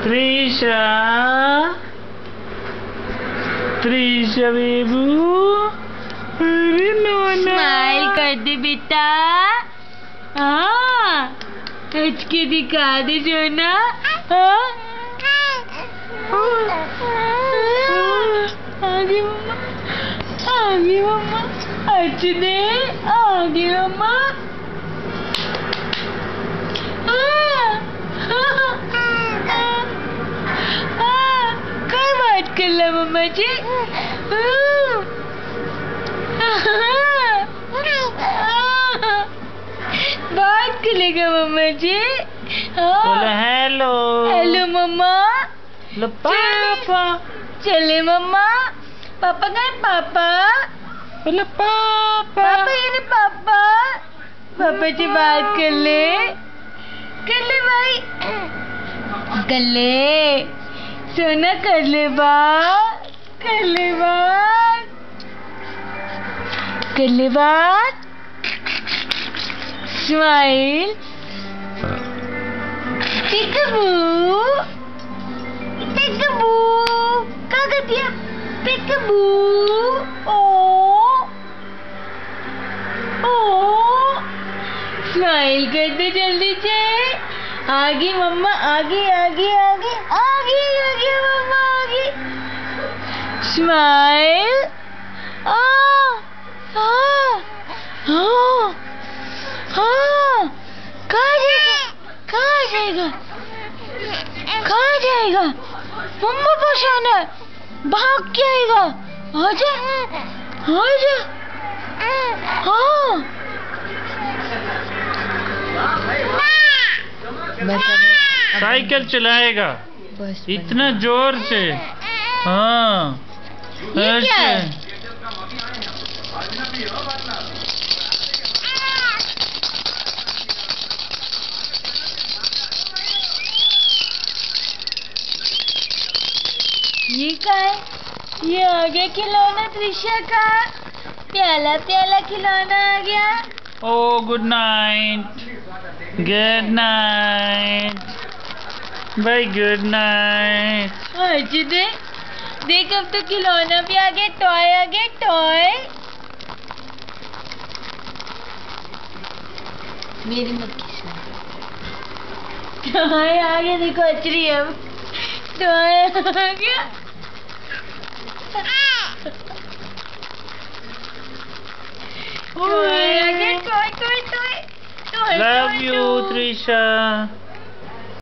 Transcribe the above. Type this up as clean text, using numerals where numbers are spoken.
त्रिशा, त्रिशा बेबू, अरे नोना स्माइल कर दे बेटा। हाँ, हंस के दिखा दे सोना। हाँ, आगे मम्मा, आगे मम्मा, हंस दे, आगे मम्मा। कर ला मम्मा जी। बात करेगा मम्मा जी। बोलो हेलो। हेलो मम्मा। लो पापा। चले मम्मा। पापा गए पापा। बोलो पापा। पापा ये रे पापा। पापा से बात कर ले भाई। कर ले सोना, कर ले बात, कर ले बात, कर ले बात। स्माइल। पिकबू, पिकबू, क्या कर दिया? पिकबू, ओ, ओ, स्माइल कर दे जल्दी से। आगे मम्मा, आगे आगे आगे आगे आगे मम्मा आगे। स्माइल। कहाँ जाएगा? कहाँ जाएगा? कहाँ जाएगा? मम्मा परेशान है, भाग के आएगा। आजा, आजा। हाँ, साइकिल चलाएगा इतना जोर से। हाँ, ये क्या है? ये क्या है? ये आ गया खिलौना त्रिशा का। प्याला प्याला खिलौना आ गया। ओ गुड नाइट, गुड नाइट भाई, गुड नाइट। आज देख अब तो खिलौना भी आ गया, टॉय आ गया, टॉय। मेरी मत किसने टॉय आ गया, देखो अचरी अब टॉय आ गया। टॉय आ गया, toy toy toy. Love you Trisha.